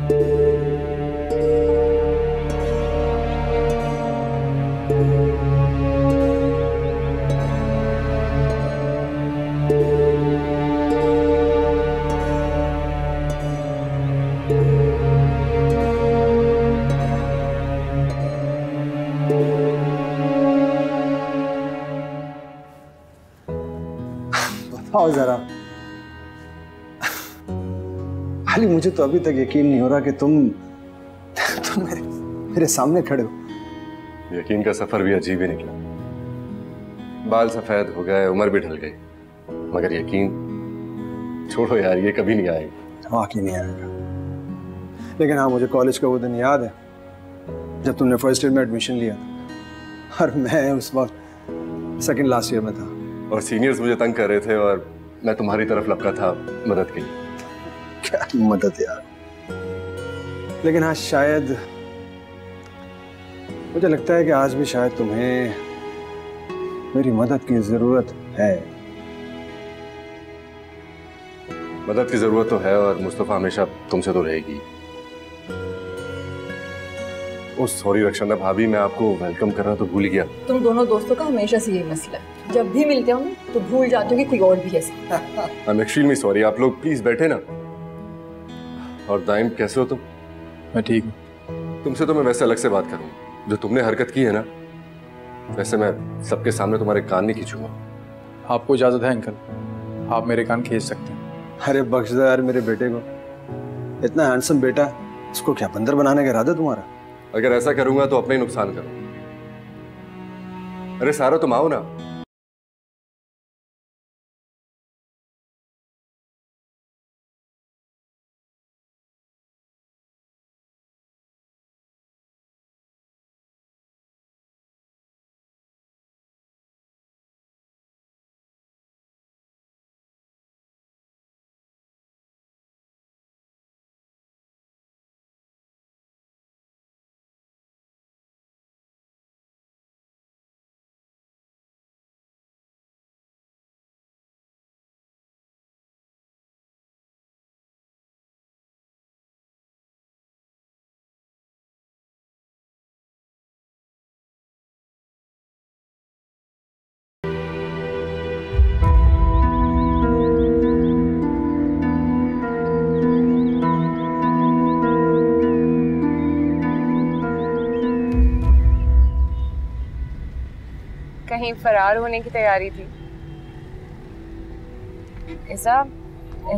बताओ जरा, हाली मुझे तो अभी तक यकीन नहीं हो रहा कि तुम मेरे सामने खड़े हो। यकीन का सफर भी अजीब ही निकला। बाल सफेद हो गए, उम्र भी ढल गई, मगर यकीन छोड़ो यार, ये कभी नहीं आएगा। वाकई नहीं आएगा। लेकिन हाँ, मुझे कॉलेज का वो दिन याद है जब तुमने फर्स्ट ईयर में एडमिशन लिया था और मैं उस वक्त सेकंड लास्ट ईयर में था, और सीनियर्स मुझे तंग कर रहे थे और मैं तुम्हारी तरफ लपका था मदद के लिए। क्या मदद यार। लेकिन हाँ, शायद मुझे लगता है कि आज भी शायद तुम्हें मेरी मदद की जरूरत है। मदद की जरूरत तो है, और मुस्तफा हमेशा तुमसे तो रहेगी। ओ सॉरी रक्षांदा भाभी, मैं आपको वेलकम कर रहा तो भूल गया। तुम दोनों दोस्तों का हमेशा से यही मसला है, जब भी मिलते हो ना तो भूल जाते हो कि कोई और भी है। I am extremely sorry. आप लोग प्लीज बैठे ना। और दाइम कैसे हो तुम? मैं ठीक हूँ। तुमसे तो मैं वैसे अलग से बात करूँ। जो तुमने हरकत की है ना, वैसे मैं सबके सामने तुम्हारे कान नहीं खींचूंगा। आपको इजाजत है अंकल, आप मेरे कान खींच सकते हैं। अरे बख्श दो यार मेरे बेटे को, इतना हैंडसम बेटा, इसको क्या बंदर बनाने का इरादा तुम्हारा? अगर ऐसा करूंगा तो अपने ही नुकसान करूंगा। अरे सारा तुम आओ ना। कहीं फरार होने की तैयारी थी? Is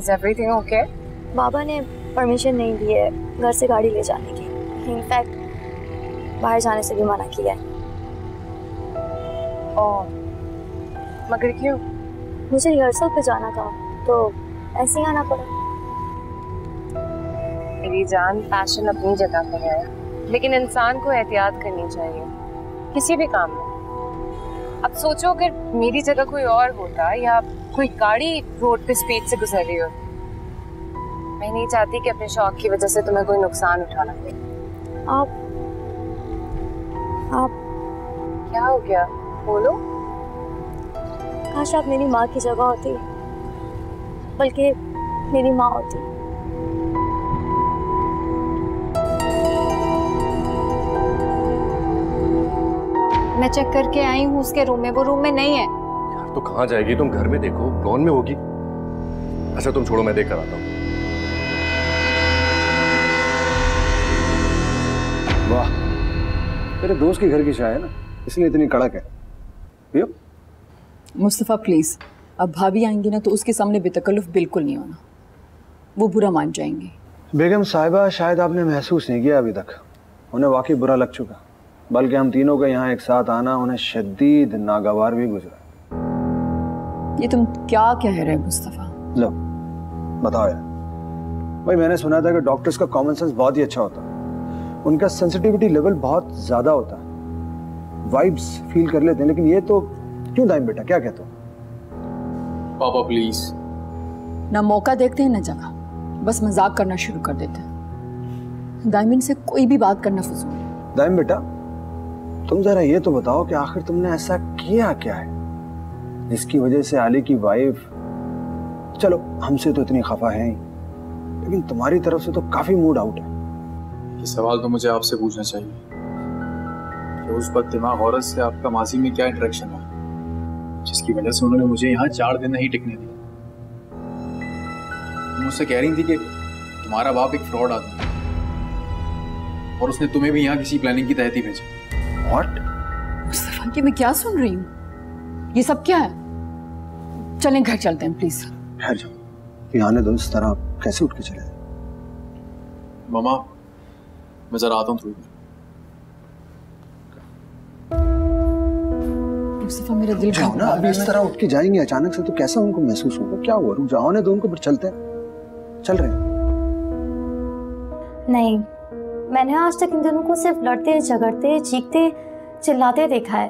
everything okay? बाबा ने परमिशन नहीं दी है घर से गाड़ी ले जाने की। इनफैक्ट बाहर जाने से भी मना किया है। ओह, मगर क्यों? मुझे रिहर्सल पे जाना था तो ऐसे ही आना पड़ा। मेरी जान, पैशन अपनी जगह पर है, लेकिन इंसान को एहतियात करनी चाहिए किसी भी काम में। अब सोचो अगर मेरी जगह कोई और होता या कोई गाड़ी रोड पे स्पीड से गुजर रही हो, मैं नहीं चाहती कि अपने शौक की वजह से तुम्हें कोई नुकसान उठाना पड़े। आप क्या हो गया? बोलो। काश आप मेरी माँ की जगह होती, बल्कि मेरी माँ होती। मैं चेक करके आई हूँ उसके रूम में, वो रूम में नहीं है। यार तो कहाँ जाएगी? तुम घर में देखो, लॉन में होगी। अच्छा तुम छोड़ो, मैं देख कर आता हूँ। वाह, तेरे दोस्त के घर की चाय है ना, इसलिए इतनी कड़क है। पियो। मुस्तफा प्लीज, अब भाभी आएंगी ना तो उसके सामने बेतकल्लुफ बिल्कुल नहीं होना, वो बुरा मान जाएंगे। बेगम साहिबा, शायद आपने महसूस नहीं किया अभी तक, उन्हें वाकई बुरा लग चुका, बल्कि हम तीनों का यहाँ एक साथ आना उन्हें शदीद नागवार भी गुजरा। ये तुम क्या कह रहे हो मुस्तफा? लो बताओ यार। भाई मैंने सुना था कि डॉक्टर्स का कॉमन सेंस बहुत ही अच्छा होता है, उनका सेंसिटिविटी लेवल बहुत ज्यादा होता है, वाइब्स फील कर लेते हैं। लेकिन ये तो क्यों दाइम बेटा, क्या कहते हो? पापा प्लीज। ना मौका देखते हैं ना जगह, बस मजाक करना शुरू कर देते हैं। दाइमिन से कोई भी बात करना फजूल है। दाइम बेटा, तुम जरा ये तो बताओ कि आखिर तुमने ऐसा किया क्या है जिसकी वजह से आली की वाइफ, चलो हमसे तो इतनी खफा है ही, लेकिन तुम्हारी तरफ से तो काफी मूड आउट है। ये सवाल तो मुझे आपसे पूछना चाहिए कि उस बददिमाग औरत से आपका माजी में क्या इंटरेक्शन रहा जिसकी वजह से उन्होंने मुझे यहाँ 4 दिन नहीं टिकने दिया। मुझसे कह रही थी कि तुम्हारा बाप एक फ्रॉड आदमी है और उसने तुम्हें भी यहाँ किसी प्लानिंग के तहत ही भेजा। व्हाट? मुस्तफा, ये मैं क्या सुन रही हूँ? ये सब क्या है? चलें घर चलते हैं प्लीज। ठहर जाओ, यहाँ ने दो इस तरह कैसे उठ के चले? मामा मैं जरा आता हूँ थोड़ी देर। मुस्तफा मेरा दिल जाओ ना, अभी इस तरह उठ के जाएंगे अचानक से तो कैसा उनको महसूस होगा? क्या हुआ? रुक जाओ ने दो उनको, फिर चलते हैं। चल रहे हैं। नहीं, मैंने आज तक इन दोनों को सिर्फ लड़ते, झगड़ते, चीखते, चिल्लाते देखा है।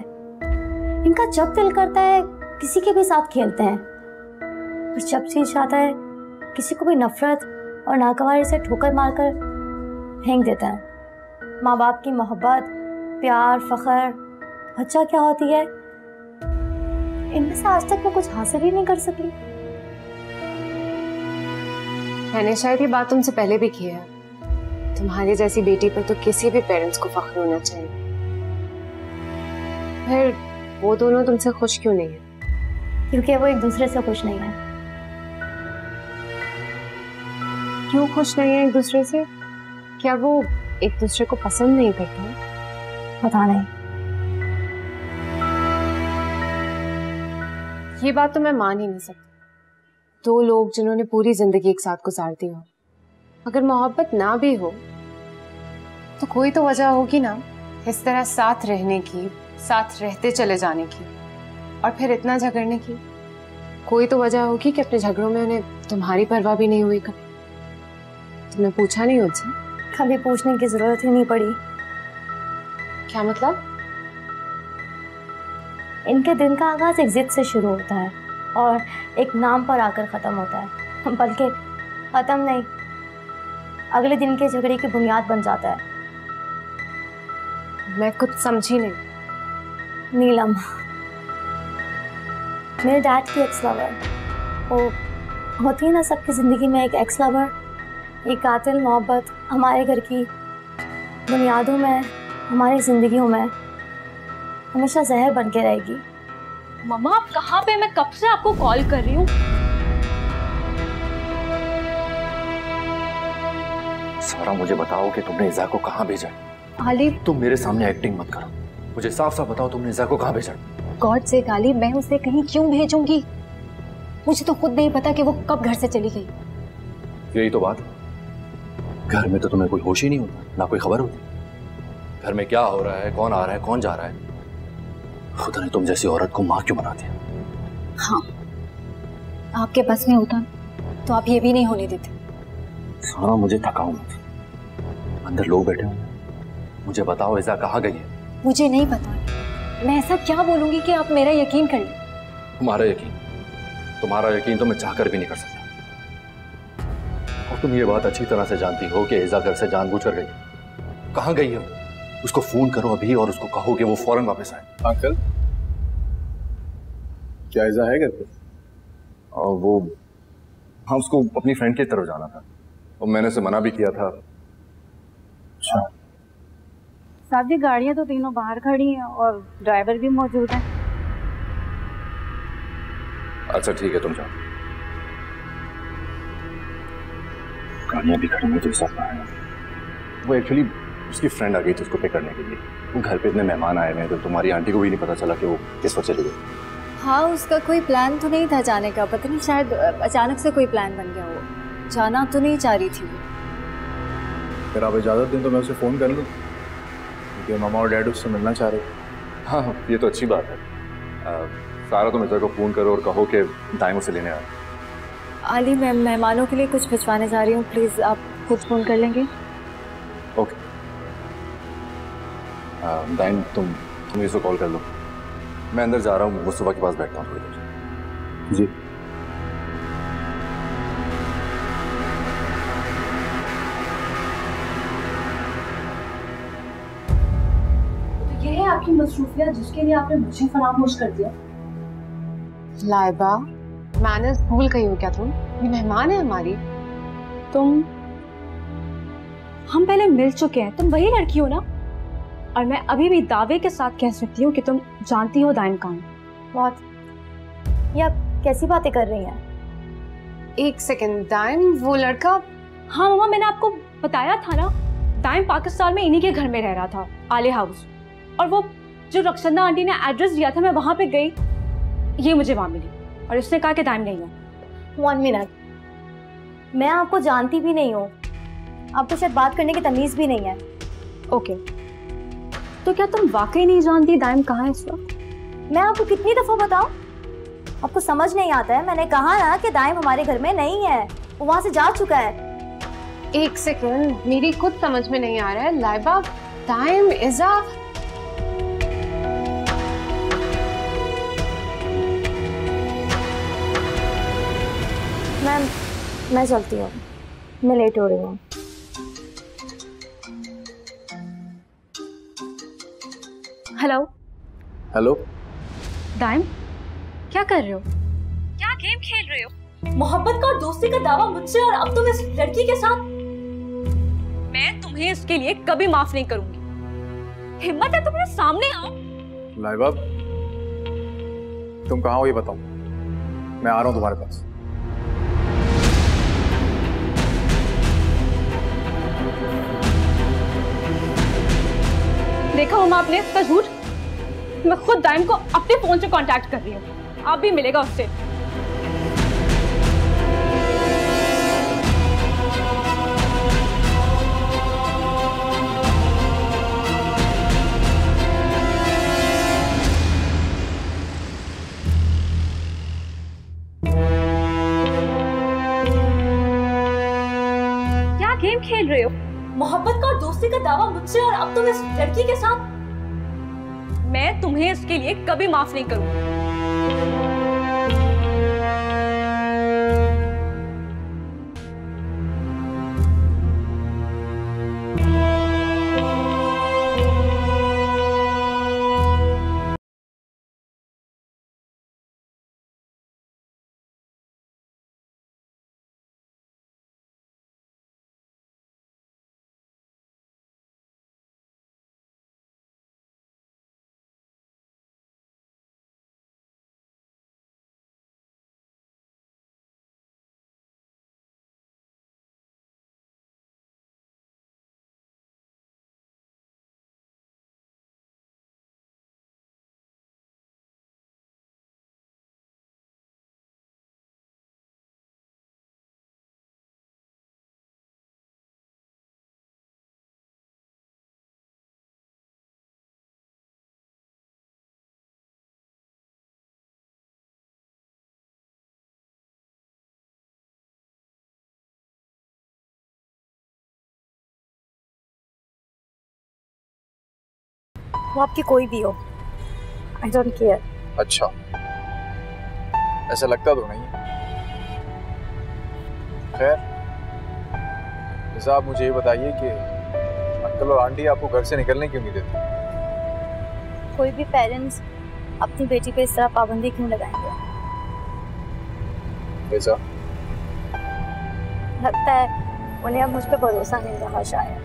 इनका जब दिल करता है किसी के भी साथ खेलते हैं, और जब जी चाहता है किसी को भी नफरत और नागवारी से ठोकर मारकर फेंक देता है। माँ बाप की मोहब्बत, प्यार, फख्र, बच्चा क्या होती है, इनमें से आज तक मैं कुछ हासिल ही नहीं कर सकी। मैंने शायद ये बात तुमसे पहले भी की है, तुम्हारी जैसी बेटी पर तो किसी भी पेरेंट्स को फख्र होना चाहिए। फिर वो दोनों तुमसे खुश क्यों नहीं है? क्योंकि वो एक दूसरे से खुश नहीं है। क्यों खुश नहीं है एक दूसरे से? क्या वो एक दूसरे को पसंद नहीं करते? पता नहीं। ये बात तो मैं मान ही नहीं सकती। 2 लोग जिन्होंने पूरी जिंदगी एक साथ गुजार दी हो, अगर मोहब्बत ना भी हो तो कोई तो वजह होगी ना इस तरह साथ रहने की, साथ रहते चले जाने की, और फिर इतना झगड़ने की। कोई तो वजह होगी कि अपने झगड़ों में उन्हें तुम्हारी परवाह भी नहीं हुई। कभी तुमने पूछा नहीं उनसे? कभी पूछने की जरूरत ही नहीं पड़ी। क्या मतलब? इनके दिन का आगाज एक जिद से शुरू होता है और एक नाम पर आकर खत्म होता है, बल्कि खत्म नहीं, अगले दिन के झगड़े की बुनियाद बन जाता है। मैं कुछ समझी नहीं। नीलम, मेरे डैड की एक्स लवर, वो होती है ना सबकी जिंदगी में एक एक्स लवर, एक कातिल मोहब्बत हमारे घर की बुनियादों में, हमारी जिंदगियों में हमेशा जहर बन के रहेगी। मम्मा आप कहाँ पे? मैं कब से आपको कॉल कर रही हूँ। सारा मुझे बताओ कि तुमने इज़ा को कहाँ भेजा? आली, तुम मेरे सामने एक्टिंग मत करो, मुझे साफ साफ बताओ तुमने इज़ा को कहाँ भेजा? गॉड से गाली, मैं उसे कहीं क्यों भेजूंगी? मुझे तो खुद नहीं पता कि वो कब घर से चली गई। यही तो बात, घर में तो तुम्हें कोई होश ही नहीं होता, ना कोई खबर होती घर में क्या हो रहा है, कौन आ रहा है, कौन जा रहा है। खुदा ने तुम जैसी औरत को माँ क्यों बना दिया? हाँ, आपके बस में होता तो आप ये भी नहीं होने देते। सारा मुझे थकाओ मत, अंदर लोग बैठे होंगे, मुझे बताओ इज़ा कहाँ गई है? मुझे नहीं पता, मैं ऐसा क्या बोलूंगी कि आप मेरा यकीन कर लें। तुम्हारा यकीन तो मैं चाहकर भी नहीं कर सकता। और तुम ये बात अच्छी तरह से जानती हो कि इज़ा घर से जानबूझकर गई। कहाँ गई है वो? उसको फोन करो अभी और उसको कहो कि वो फौरन वापस आए। अंकल, क्या इज़ा है घर पे? और वो, हाँ, उसको अपनी फ्रेंड की तरफ जाना था और मैंने उसे मना भी किया था। अच्छा, साहब जी गाड़ियां तो तीनों बाहर खड़ी हैं और ड्राइवर भी मौजूद है। अच्छा ठीक है, तुम जाओ। गाड़ियाँ भी खड़ी हैं तो सब आए। वो एक्चुअली उसकी फ्रेंड आ गई थी उसको पिक करने के लिए। वो घर पे इतने मेहमान आए हुए हैं तो तुम्हारी आंटी को भी नहीं पता चला कि वो किस वक्त चली गई। हाँ, उसका कोई प्लान तो नहीं था जाने का, पता नहीं शायद अचानक से कोई प्लान बन गया हो। जाना तो नहीं चाह रही थी वो। अगर आप इजाज़त दें तो मैं उसे फ़ोन कर लूँ, क्योंकि मामा और डैड उससे मिलना चाह रहे। हाँ, ये तो अच्छी बात है। सारा तुम इज़ा को फ़ोन करो और कहो कि टाइम उसे लेने आए। आली, मैं मेहमानों के लिए कुछ भिजवाने जा रही हूँ, प्लीज़ आप खुद फ़ोन कर लेंगे? ओके। दाइन, तुम इसको कॉल कर लो। मैं अंदर जा रहा हूँ, मुस्तफा के पास बैठता हूँ थोड़ी देर। जी। तो ये है आपकी मसरूफियत जिसके लिए आपने मुझे फरामोश कर दिया। लाइबा, मैनर्स भूल गई हो क्या तुम? ये मेहमान है हमारी। हम पहले मिल चुके हैं, तुम वही लड़की हो ना? और मैं अभी भी दावे के साथ कह सकती हूँ कि तुम जानती हो दाइम कौन। बहुत, ये आप कैसी बातें कर रही हैं? एक सेकंड, दाइम वो लड़का? हाँ मम्मा, मैंने आपको बताया था ना, दाइम पाकिस्तान में इन्हीं के घर में रह रहा था, आले हाउस। और वो जो रक्षंदा आंटी ने एड्रेस दिया था, मैं वहां पे गई, ये मुझे वहां मिली और इसने कहा कि दाइम नहीं है। 1 मिनट, मैं आपको जानती भी नहीं हूँ, आपको शायद बात करने की तमीज भी नहीं है। ओके, तो क्या तुम वाकई नहीं जानती दाइम कहाँ है इस वक्त? मैं आपको कितनी दफा बताऊं, आपको समझ नहीं आता है। मैंने कहा ना कि दाइम हमारे घर में नहीं है, वो वहां से जा चुका है। एक सेकंड, मेरी खुद समझ में नहीं आ रहा है। लाइबा, दाइम, इज़ा, मैं चलती हूँ, मैं लेट हो रही हूँ। हेलो हेलो दाइम, क्या कर रहे हो? क्या गेम खेल रहे हो? मोहब्बत का और दोस्ती का दावा मुझसे, और अब तुम इस लड़की के साथ। मैं तुम्हें इसके लिए कभी माफ नहीं करूंगी। हिम्मत है तुम्हारे सामने आओ। लाइबा, तुम कहाँ हो ये बताओ, मैं आ रहा हूँ तुम्हारे पास। देखा मम्मा आपने इसका झूठ? मैं खुद दाइम को अपने फोन से कांटेक्ट कर रही हूँ, आप भी मिलेगा उससे। क्या गेम खेल रहे हो? मोहब्बत का और दोस्ती का दावा मुझसे, और अब तुम इस लड़की के साथ। मैं तुम्हें इसके लिए कभी माफ नहीं करूंगी। वो आपकी कोई भी हो, आई डोंट केयर। अच्छा, ऐसा लगता तो नहीं है। खैर, जैसा आप मुझे ये बताइए कि अंकल और आंटी आपको घर से निकलने क्यों नहीं देते? कोई भी पेरेंट्स अपनी बेटी पे इस तरह पाबंदी क्यों लगाएंगे? ऐसा लगता है उन्हें अब मुझ पे भरोसा नहीं रहा शायद।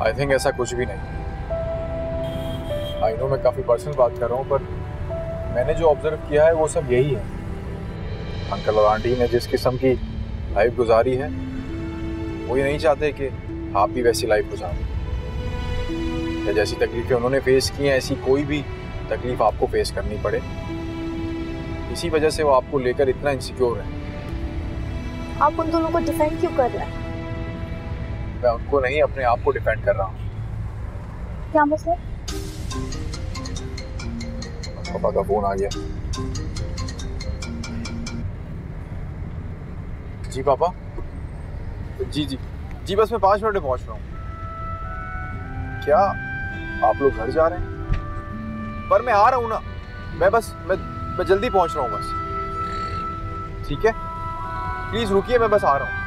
आई थिंक ऐसा कुछ भी नहीं। आई नो मैं काफ़ी पर्सनल बात कर रहा हूँ, पर मैंने जो ऑब्जर्व किया है वो सब यही है। अंकल और आंटी ने जिस किस्म की लाइफ गुजारी है, वो ये नहीं चाहते कि आप भी वैसी लाइफ गुजारें, या जैसी तकलीफें उन्होंने फेस की हैं ऐसी कोई भी तकलीफ आपको फेस करनी पड़े। इसी वजह से वो आपको लेकर इतना इनसिक्योर है। आप उन दोनों को डिफेंड क्यों कर रहे हैं? मैं उनको नहीं, अपने आप को डिफेंड कर रहा हूँ। क्या मतलब? पापा का फोन आ गया। जी पापा। जी जी जी, बस मैं 5 मिनट में पहुंच रहा हूँ। क्या आप लोग घर जा रहे हैं? पर मैं आ रहा हूँ ना, मैं जल्दी पहुंच रहा हूँ बस। ठीक है, प्लीज रुकिए, मैं बस आ रहा हूँ।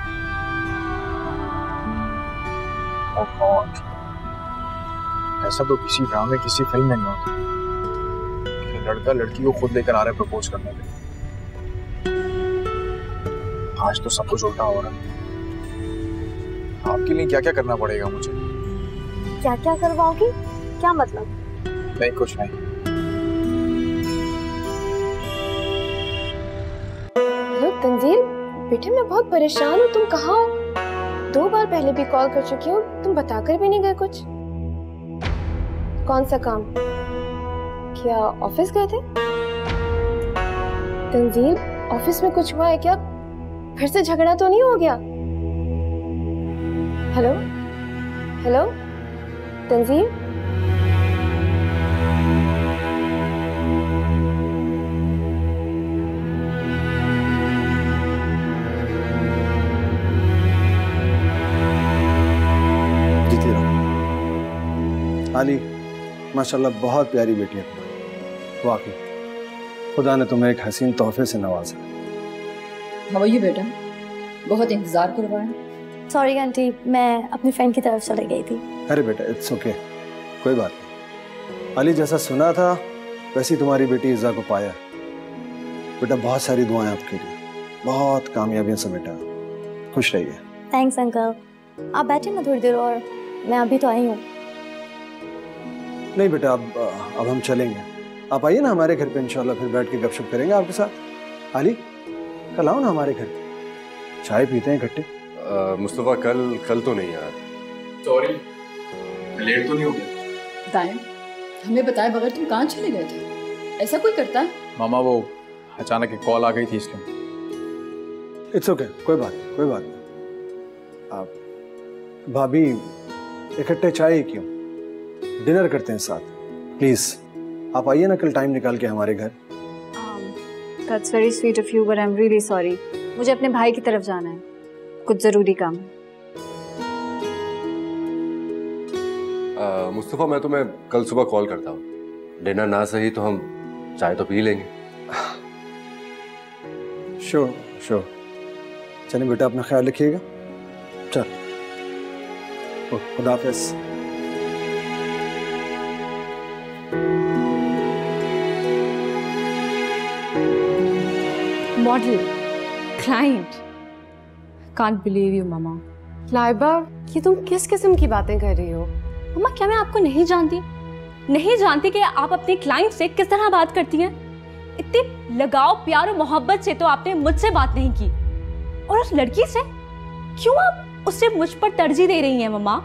ऐसा तो किसी ड्रामे, किसी फिल्म में नहीं होता कि लड़का लड़की को खुद लेकर आ रहा है प्रपोज करने के लिए। आज तो सब कुछ उल्टा हो रहा है। आपके लिए क्या क्या करना पड़ेगा मुझे? क्या क्या करवाओगी? क्या मतलब? नहीं कुछ नहीं। हेलो तंजील, बेटे मैं बहुत परेशान हूँ, तुम कहाँ हो? 2 बार पहले भी कॉल कर चुकी हूँ, तुम बताकर भी नहीं गए कुछ। कौन सा काम? क्या ऑफिस गए थे? तंजील, ऑफिस में कुछ हुआ है क्या? फिर से झगड़ा तो नहीं हो गया? हेलो हेलो तंजील, जीती रहो। आली, माशाल्लाह बहुत प्यारी बेटी है, वाकई खुदा ने तुम्हें एक हसीन तोहफे से नवाजा। हाउ आर यू बेटा? बहुत इंतजार करवाया। सॉरी आंटी, मैं अपनी फ्रेंड की तरफ चली गई थी। अरे बेटा इट्स ओके, कोई बात नहीं। अली जैसा सुना था वैसी तुम्हारी बेटी इज़ा को पाया। बेटा बहुत सारी दुआएं आपके लिए, बहुत कामयाबियां से बेटा, खुश रहिए। थैंक्स अंकल, आप बैठे ना थोड़ी देर और, मैं अभी तो आई हूँ। नहीं बेटा अब हम चलेंगे, आप आइए ना हमारे घर पे, इंशाल्लाह फिर बैठ के गपशप करेंगे आपके साथ। अली कल आओ ना हमारे घर, चाय पीते हैं इकट्ठे। मुस्तफ़ा कल तो नहीं यार। सॉरी, लेट तो नहीं हो गया? दाएं, हमें बताए बगैर तुम कहाँ चले गए थे? ऐसा कोई करता है? मामा वो अचानक एक कॉल आ गई थी इसलिए। इट्स ओके, कोई बात नहीं। आप भाभी इकट्ठे चाय क्यों, डिनर करते हैं साथ, प्लीज आप आइए ना कल टाइम निकाल के हमारे घर। That's very sweet of you, but I'm really sorry. मुझे अपने भाई की तरफ जाना है, कुछ जरूरी काम है। मुस्तफ़ा मैं तुम्हें कल सुबह कॉल करता हूँ, डिनर ना सही तो हम चाय तो पी लेंगे। श्योर श्योर, चलिए बेटा अपना ख्याल रखिएगा। चल खुदा हाफिज़। Model, client, can't believe you mama. Laiba, ये तुम किस किस्म की बातें कर रही हो? मम्मा क्या मैं आपको नहीं जानती? नहीं जानती कि आप अपने क्लाइंट से किस तरह बात करती हैं? इतने लगाव, प्यार और मोहब्बत से तो आपने मुझसे बात नहीं की, और उस लड़की से क्यों आप उससे मुझ पर तरजीह दे रही हैं मम्मा?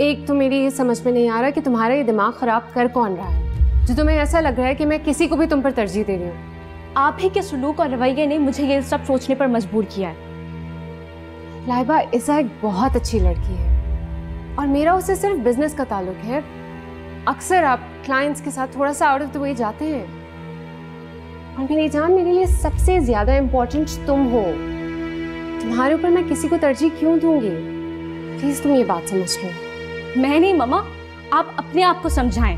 एक तो मेरी ये समझ में नहीं आ रहा कि तुम्हारा ये दिमाग खराब कर कौन रहा है, जो तुम्हें ऐसा लग रहा है कि मैं किसी को भी तुम पर तरजीह दे रही हूँ। आप ही के सुलूक और रवैये ने मुझे ये सब सोचने पर मजबूर किया है। लाइबा, इज़ा एक बहुत अच्छी लड़की है और मेरा उससे सिर्फ बिजनेस का ताल्लुक है। अक्सर आप क्लाइंट्स के साथ थोड़ा सा आउट ऑफ द वे जाते हैं, और मेरी जान, मेरे लिए सबसे ज्यादा इम्पोर्टेंट तुम हो। तुम्हारे ऊपर मैं किसी को तरजीह क्यों दूंगी? प्लीज तुम ये बात समझ लो। मैं नहीं मम्मा, आप अपने आप को समझाएं।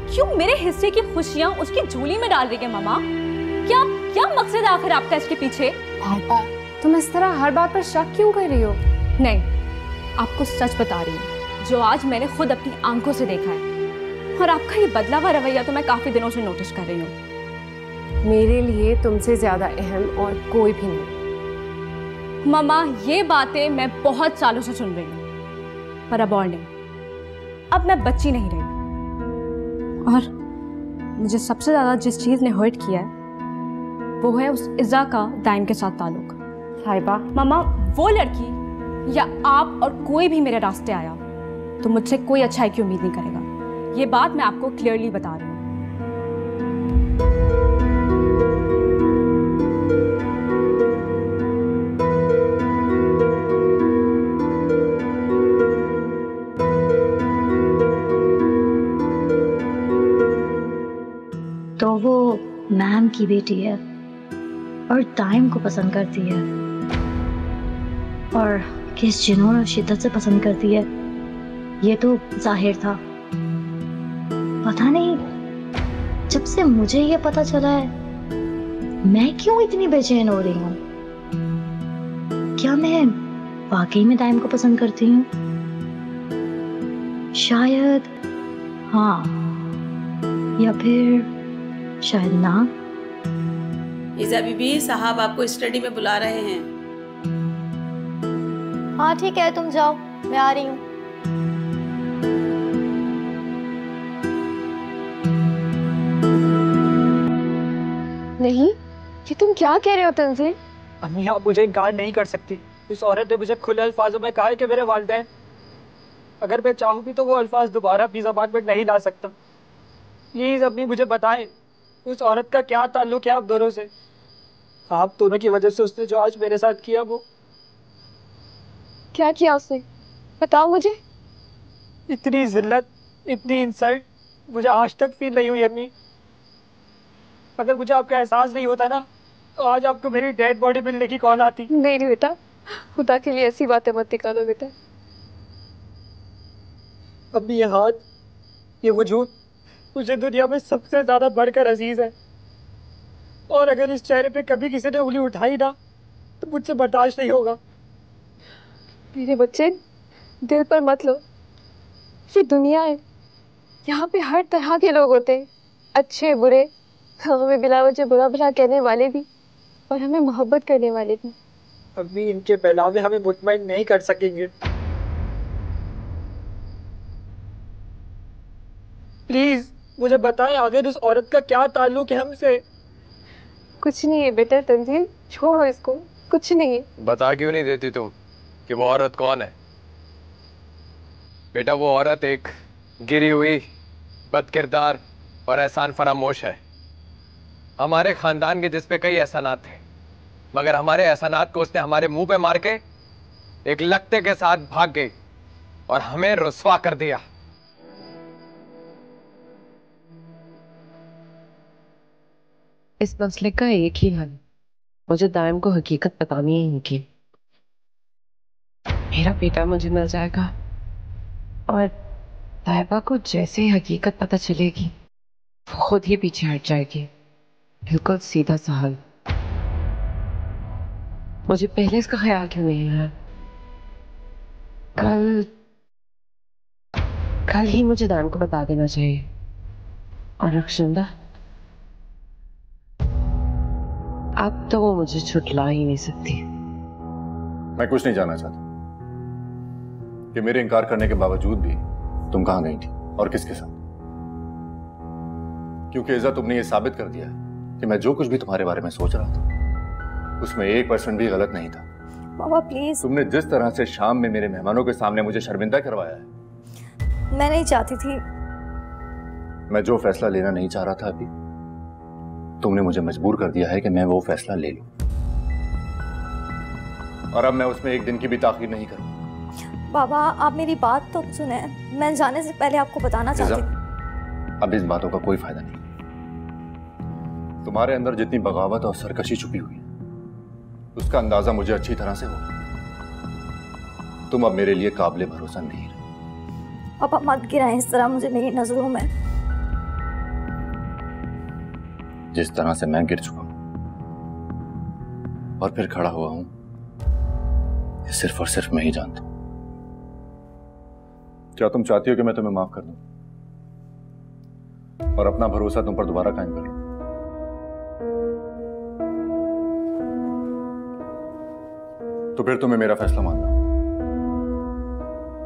क्यों मेरे हिस्से की खुशियां उसकी झोली में डाल रही है मम्मा? क्या मकसद आखिर आपका इसके पीछे? तुम इस तरह हर बात पर शक क्यों कर रही हो? नहीं, आपको सच बता रही हूँ, जो आज मैंने खुद अपनी आंखों से देखा है। और आपका ये बदला हुआ रवैया तो मैं काफी दिनों से नोटिस कर रही हूँ। मेरे लिए तुमसे ज्यादा अहम और कोई भी नहीं। मम्मा, ये बातें मैं बहुत सालों से सुन रही हूँ, पर अब और नहीं। अब मैं बच्ची नहीं रही, और मुझे सबसे ज्यादा जिस चीज ने हर्ट किया है वो है उस इज़ा का दाइम के साथ ताल्लुक। हाइबा, मम्मा, वो लड़की या आप और कोई भी मेरे रास्ते आया तो मुझसे कोई अच्छाई की उम्मीद नहीं करेगा। ये बात मैं आपको क्लियरली बता रही हूँ। तो वो मैम की बेटी है और टाइम को पसंद करती है, और किस जुनून और शिद्दत से पसंद करती है ये तो जाहिर था। पता नहीं जब से मुझे ये पता चला है मैं क्यों इतनी बेचैन हो रही हूँ। क्या मैं वाकई में टाइम को पसंद करती हूँ? शायद हाँ, या फिर शायद ना। इज़ा बीबी, साहब आपको स्टडी में बुला रहे हैं। हाँ ठीक है, तुम जाओ। मैं आ रही हूँ। नहीं, ये तुम क्या कह रहे हो तंजील? अम्मी आप मुझे इनकार नहीं कर सकती। इस औरत ने मुझे खुले अल्फाजों में कहा है कि मेरे वालिदैन, अगर मैं चाहूँ भी तो वो अल्फाज दोबारा अपनी ज़बान में नहीं ला सकता। प्लीज अम्मी मुझे बताएं उस औरत का क्या ताल्लुक है आप दोनों से? आप दोनों की वजह से उसने जो आज मेरे साथ किया वो क्या किया उसने? बताओ मुझे। इतनी जिल्लत, इतनी इंसल्ट मुझे आज तक फील नहीं हुई अम्मी। अगर मुझे आपका एहसास नहीं होता ना तो आज आपको मेरी डेड बॉडी मिलने की कॉल आती। नहीं बेटा, खुदा के लिए ऐसी बातें मत निकालो बेटा। अम्मी ये हाथ, ये वजूद मुझे दुनिया में सबसे ज्यादा बढ़कर अजीज है, और अगर इस चेहरे पे कभी किसी ने उंगली उठाई ना तो मुझसे बर्दाश्त नहीं होगा। मेरे बच्चे, दिल पर मत लो। ये दुनिया है, यहाँ पे हर तरह के लोग होते हैं, अच्छे बुरे, हमें बिला वजह बुरा भला कहने वाले भी और हमें मोहब्बत करने वाले भी। अम्मी इनके पहनावे हमें मुतमईन नहीं कर सकेंगे। प्लीज मुझे बताएं आखिर उस औरत का क्या ताल्लुक है हमसे? कुछ नहीं है बेटा तंजील, छोड़ो इसको, कुछ नहीं है। बता क्यों नहीं देती तुम कि वो औरत कौन है? बेटा वो औरत एक गिरी हुई, बदकिरदार और एहसान फरामोश है। हमारे खानदान के जिस पे कई एहसानात थे, मगर हमारे एहसानात को उसने हमारे मुंह पे मार के एक लकते के साथ भाग गई और हमें रुस्वा कर दिया। इस मसले का एक ही हल, मुझे दाइम को हकीकत बतानी है इनकी। मेरा बेटा मुझे मिल जाएगा और ताइबा को जैसे ही हकीकत पता चलेगी वो खुद ही पीछे हट जाएगी। बिल्कुल सीधा सा हल। मुझे पहले इसका ख्याल क्यों नहीं है? कल ही मुझे दाइम को बता देना चाहिए। और रक्षिंदा, अब तो वो मुझे छुटला ही नहीं सकती। मैं कुछ नहीं जानना चाहता कि मेरे इनकार करने के बावजूद भी तुम कहां गई थी और किसके साथ, क्योंकि इज़्ज़त तुमने ये साबित कर दिया कि मैं जो कुछ भी तुम्हारे बारे में सोच रहा था उसमें 1% भी गलत नहीं था। बाबा प्लीज। तुमने जिस तरह से शाम में मेरे मेहमानों के सामने मुझे शर्मिंदा करवाया है, मैं नहीं चाहती थी। मैं जो फैसला लेना नहीं चाह रहा था अभी, तुमने मुझे मजबूर कर दिया है कि मैं वो फैसला ले लूं, और अब मैं उसमें एक दिन की भी ताखीर नहीं करूंगा। बाबा आप मेरी बात तो सुने, मैं जाने से पहले आपको बताना चाहती हूँ। अब इस बातों का कोई फायदा नहीं। तुम्हारे अंदर जितनी बगावत और सरकशी छुपी हुई है उसका अंदाजा मुझे अच्छी तरह से हो। तुम अब मेरे लिए काबिले भरोसा नहीं रहे। अब आप मत गिराएं इस तरह मुझे मेरी नजरों में। जिस तरह से मैं गिर चुका हूं और फिर खड़ा हुआ हूं, सिर्फ और सिर्फ मैं ही जानता हूं। क्या तुम चाहती हो कि मैं तुम्हें माफ कर दूं और अपना भरोसा तुम पर दोबारा कायम कर लूं? तो फिर तुम्हें मेरा फैसला मानना होगा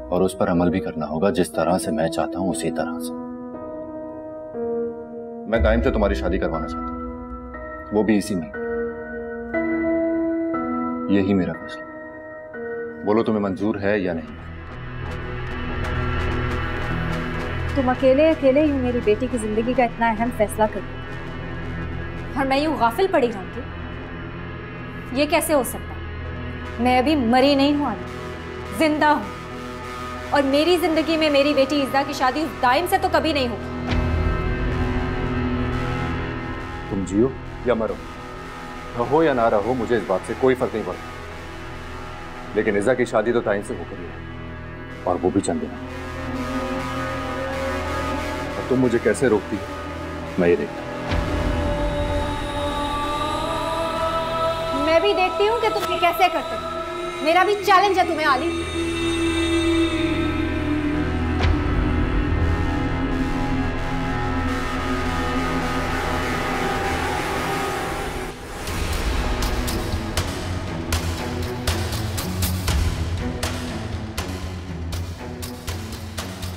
और उस पर अमल भी करना होगा जिस तरह से मैं चाहता हूं उसी तरह से। मैं दाइम से तुम्हारी शादी करवाना चाहता हूं, वो भी इसी में। यही मेरा फैसला। बोलो तुम्हें मंजूर है या नहीं? तुम अकेले अकेले यूं मेरी बेटी की जिंदगी का इतना अहम फैसला कर लो और मैं यूं गाफिल पड़ी रहूंगी? ये कैसे हो सकता है? मैं अभी मरी नहीं हूं, जिंदा हूं, और मेरी जिंदगी में मेरी बेटी इज़्ज़ा की शादी उस दाइम से तो कभी नहीं होगी। तुम जियो या मरो, रहो या ना रहो, मुझे इस बात से कोई फर्क नहीं पड़ता, लेकिन इज़्ज़ा की शादी तो टाइम से होकर ही है, और वो भी चंद दिन। और तुम मुझे कैसे रोकती हो मैं ये देखता हूं। मैं भी देखती हूँ कि तुम ये कैसे करते हो। मेरा भी चैलेंज है तुम्हें आली।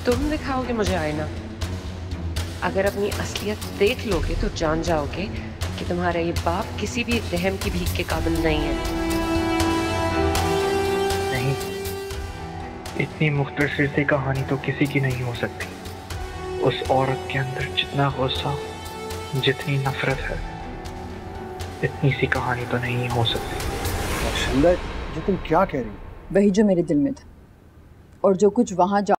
तुम दिखाओगे मुझे आईना? अगर अपनी असलियत देख लोगे तो जान जाओगे कि तुम्हारा ये बाप किसी भी रहम की भीख के काबिल नहीं है। नहीं, इतनी मुख्तसर सी कहानी तो किसी की नहीं हो सकती। उस औरत के अंदर जितना गुस्सा, जितनी नफरत है, इतनी सी कहानी तो नहीं हो सकती। शिंदा, जो तुम क्या कह रही हो? वही जो मेरे दिल में था और जो कुछ वहां जा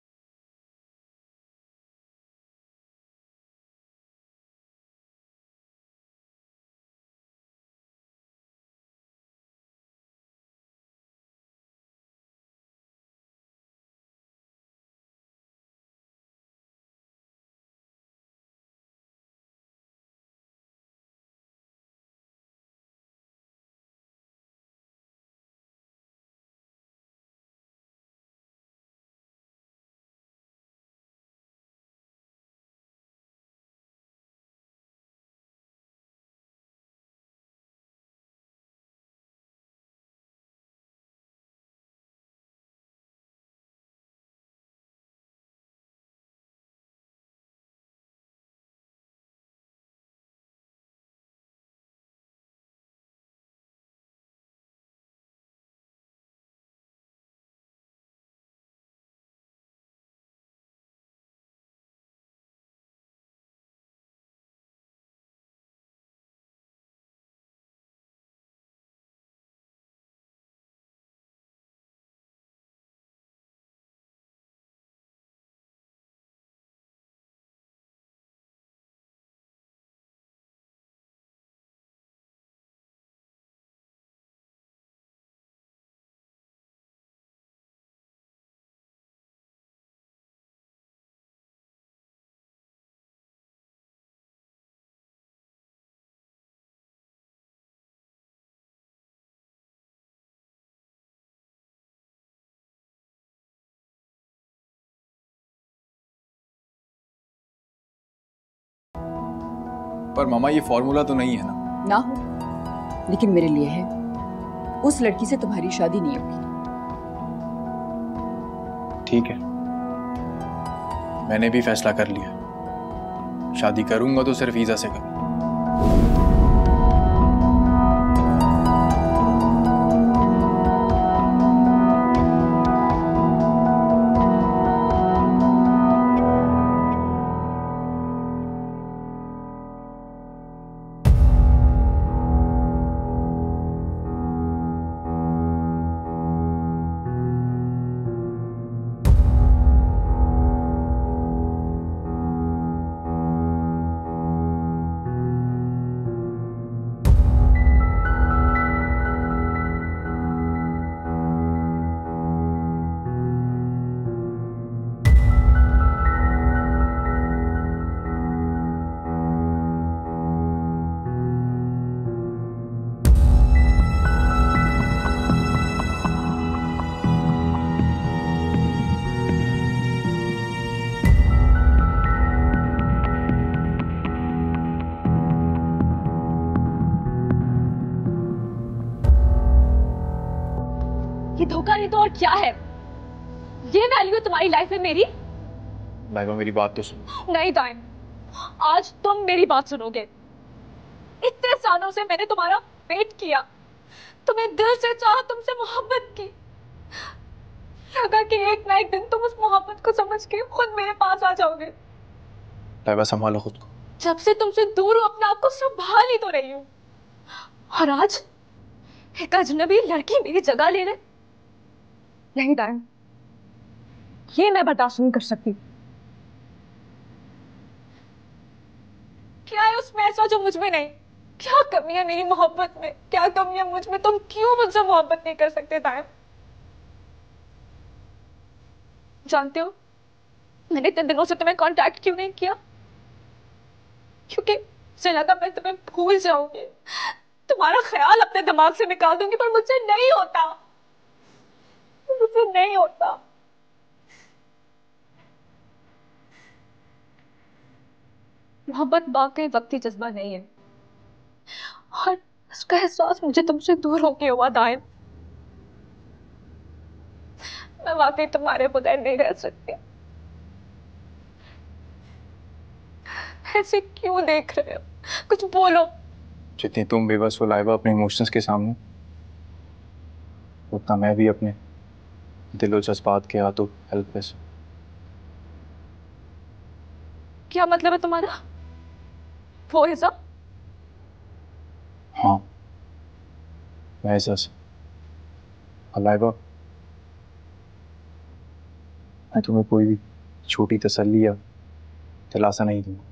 पर मामा ये फॉर्मूला तो नहीं है ना? ना हो, लेकिन मेरे लिए है। उस लड़की से तुम्हारी शादी नहीं होगी। ठीक है, मैंने भी फैसला कर लिया। शादी करूंगा तो सिर्फ ईजा से करूंगा। ये धोखा नहीं तो और क्या है? ये वैल्यू है तुम्हारी लाइफ में मेरी? लाइबा मेरी बात तो सुनो। नहीं टाइम, आज तुम मेरी बात सुनोगे। इतने सालों से मैंने तुम्हारा वेट किया, तुम्हें दिल से चाहा, तुमसे मोहब्बत की। लगा कि एक ना एक दिन तुम उस मोहब्बत को समझ के खुद मेरे पास आ जाओगे। लाइबा संभालो खुद को। जब से तुमसे दूर हूं अपने आप को संभाल ही तो रही हूँ, और आज एक अजनबी लड़की मेरी जगह ले ले। नहीं टाइम, ये मैं बर्दाश्त नहीं कर सकती। क्या है उसमें ऐसा जो मुझ में नहीं? क्या कमी है मेरी मोहब्बत में? क्या कमी है मुझ में? तुम क्यों मुझसे मोहब्बत नहीं कर सकते टाइम? जानते हो मैंने इतने दिनों से तुम्हें कांटेक्ट क्यों नहीं किया? क्योंकि मुझे लगा मैं तुम्हें भूल जाऊंगी, तुम्हारा ख्याल अपने दिमाग से निकाल दूंगी, पर मुझसे नहीं होता, मुझसे नहीं होता। मोहब्बत वाकई वक्ती जज्बा नहीं है, और उसका एहसास मुझे तुमसे दूर होके हुआ दायम। मैं वाकई तुम्हारे बगैर नहीं रह सकती। ऐसे क्यों देख रहे हो? कुछ बोलो। जितनी तुम बेबस हो लाइबा अपने इमोशंस के सामने, उतना मैं भी अपने दिलो जज्बात के हाथों हेल्पलेस। क्या मतलब है तुम्हारा? वो ऐसा? हाँ, मैं ऐसा लाइबा, मैं तुम्हें कोई भी छोटी तसल्ली या दिलासा नहीं दूंगा।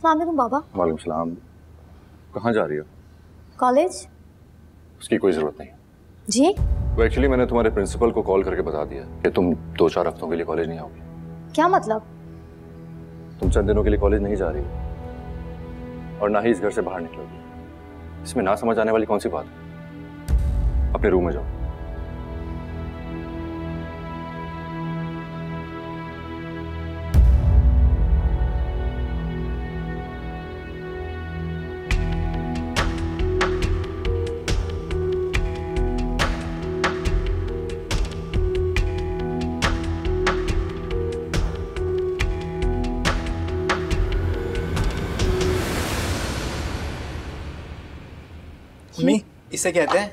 अस्सलाम बाबा। वालेकुम सलाम। कहाँ जा रही हो? कॉलेज। उसकी कोई जरूरत नहीं जी? वो एक्चुअली मैंने तुम्हारे प्रिंसिपल को कॉल करके बता दिया कि तुम 2-4 हफ्तों के लिए कॉलेज नहीं आओगी। क्या मतलब? तुम चंद दिनों के लिए कॉलेज नहीं जा रही और ना ही इस घर से बाहर निकलोगी। इसमें ना समझ आने वाली कौन सी बात है? अपने रूम में जाओ। मम्मी, इसे कहते हैं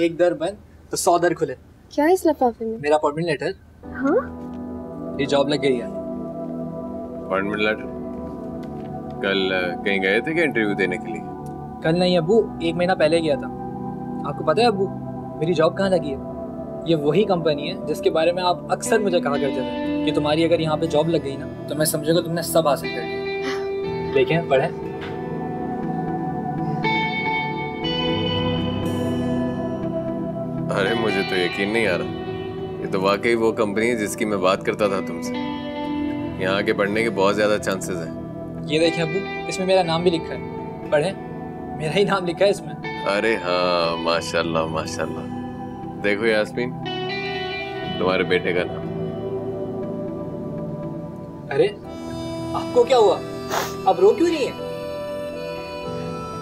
एक दर बंद तो 100 दर खुले। क्या इस लिफाफे में? मेरा अपॉइंटमेंट लेटर। हाँ? ये जॉब लग गई है। Appointment letter? कल कहीं गए थे क्या इंटरव्यू देने के लिए? कल नहीं अब्बू, 1 महीना पहले गया था। आपको पता है अब्बू, मेरी जॉब कहाँ लगी है? ये वही कंपनी है जिसके बारे में आप अक्सर मुझे कहा करते थे कि तुम्हारी अगर यहाँ पे जॉब लग गई ना तो मैं समझूंगा तुमने सब हासिल कर लिया। देखें, पढ़ें। अरे मुझे तो यकीन नहीं आ रहा, ये तो वाकई वो कंपनी है जिसकी मैं बात करता था तुमसे। यहाँ आके पढ़ने के बहुत ज्यादा चांसेस हैं। ये देखें अब्बू, इसमें मेरा नाम भी लिखा है, पढ़ें। मेरा ही नाम लिखा है इसमें। अरे हाँ, माशाल्लाह माशाल्लाह। देखो यास्मीन, तुम्हारे बेटे का नाम। अरे आपको क्या हुआ? अब रो क्यों रही है?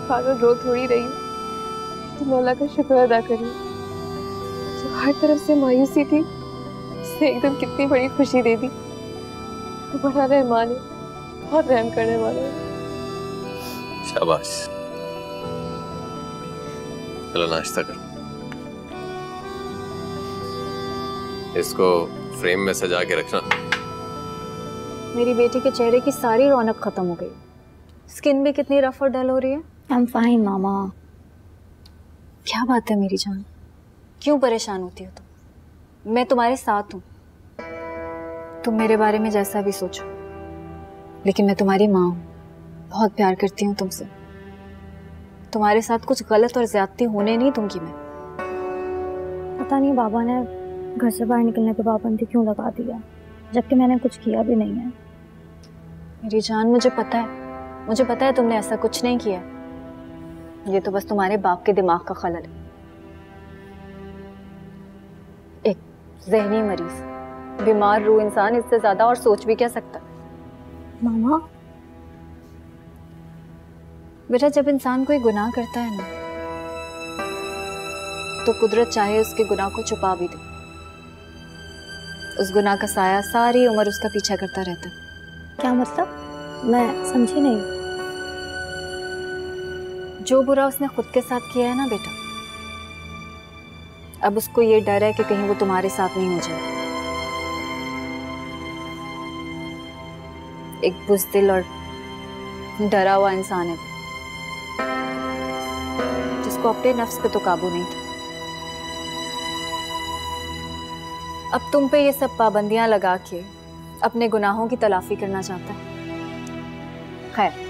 पागल, रो थोड़ी रही हूँ, तुम अल्लाह का शुक्र अदा करिए जो हर तरफ से मायूसी थी उससे एकदम कितनी बड़ी खुशी दे दी। तो बड़ा रहमान है, बहुत रहम करने वाला है। शाबाश। चलो नाश्ता करो। इसको फ्रेम में सजा के रखना। मेरी बेटी के चेहरे की सारी रौनक खत्म हो गई। स्किन भी कितनी रफ और डल हो रही है। I'm fine, मामा। क्या बात है मेरी जान, क्यों परेशान होती हो तुम? मैं तुम्हारे साथ हूँ, तुम मेरे बारे में जैसा भी सोचो, लेकिन मैं तुम्हारी माँ हूँ, बहुत प्यार करती हूँ तुमसे। तुम्हारे साथ कुछ गलत और ज्यादती होने नहीं दूंगी मैं। पता नहीं बाबा ने घर से बाहर निकलने पे पाबंदी क्यों लगा दिया, जबकि मैंने कुछ किया भी नहीं है। मेरी जान, मुझे पता है तुमने ऐसा कुछ नहीं किया। ये तो बस तुम्हारे बाप के दिमाग का खलल है। एक ज़हनी मरीज, बीमार रूह इंसान इससे ज्यादा और सोच भी क्या सकता? मामा, बेटा, जब इंसान कोई गुनाह करता है ना तो कुदरत चाहे उसके गुनाह को छुपा भी दे, उस गुनाह का साया सारी उम्र उसका पीछा करता रहता। क्या मतलब? मैं समझी नहीं। जो बुरा उसने खुद के साथ किया है ना बेटा, अब उसको ये डर है कि कहीं वो तुम्हारे साथ नहीं हो जाए। एक बुज़दिल और डरा हुआ इंसान है जिसको अपने नफ्स पे तो काबू नहीं था। अब तुम पे ये सब पाबंदियां लगा के अपने गुनाहों की तलाफी करना चाहता है। खैर,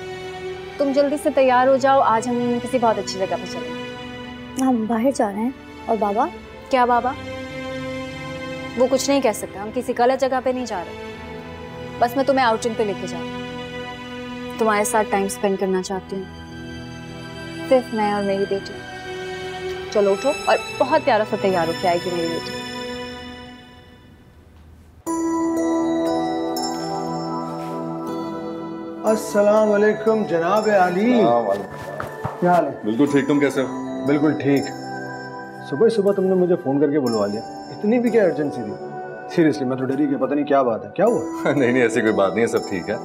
तुम जल्दी से तैयार हो जाओ, आज हम किसी बहुत अच्छी जगह पे चलेंगे। हम बाहर जा रहे हैं। और बाबा? क्या बाबा? वो कुछ नहीं कह सकता, हम किसी गलत जगह पे नहीं जा रहे। बस मैं तुम्हें आउटिंग पे लेके जा रही हूँ, तुम्हारे साथ टाइम स्पेंड करना चाहती हूँ, सिर्फ मैं और मेरी बेटी। चलो उठो और बहुत प्यारा सा तैयार होके आएगी मेरी बेटी। अस्सलाम वालेकुम जनाब आली। क्या हाल है? बिल्कुल ठीक, तुम कैसे हो? बिल्कुल ठीक। सुबह सुबह तुमने मुझे फोन करके बुलवा लिया, इतनी भी क्या अर्जेंसी थी? सीरियसली मैं तो डरी कि पता नहीं क्या बात है, क्या हुआ? नहीं नहीं, ऐसी कोई बात नहीं है, सब ठीक है।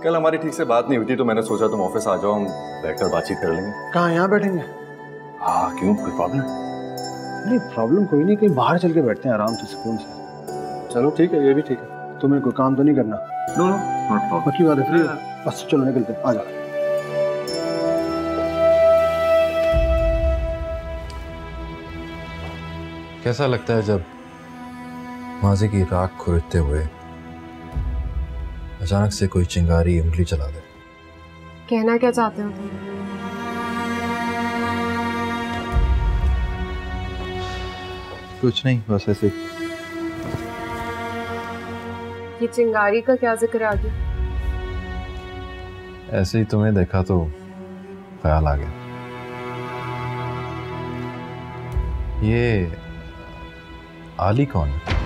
कल हमारी ठीक से बात नहीं हुई थी तो मैंने सोचा तुम ऑफिस आ जाओ, हम बैठकर बातचीत कर लेंगे। कहाँ, यहाँ बैठेंगे? हाँ क्यों, कोई प्रॉब्लम? नहीं प्रॉब्लम कोई नहीं, कहीं बाहर चल के बैठते हैं आराम से सुकून से। चलो ठीक है, ये भी ठीक है। तुम्हें कोई काम तो नहीं करना? नो नो, पक्की बात है, फ्री हो? बस चलो निकलते हैं, आ जाओ। कैसा लगता है जब माजी की राख खुरदते हुए अचानक से कोई चिंगारी उंगली चला दे? कहना क्या चाहते हो तुम? कुछ नहीं, बस ऐसे। ये चिंगारी का क्या जिक्र आ गया? ऐसे ही तुम्हें देखा तो ख्याल आ गया। ये आली कौन है?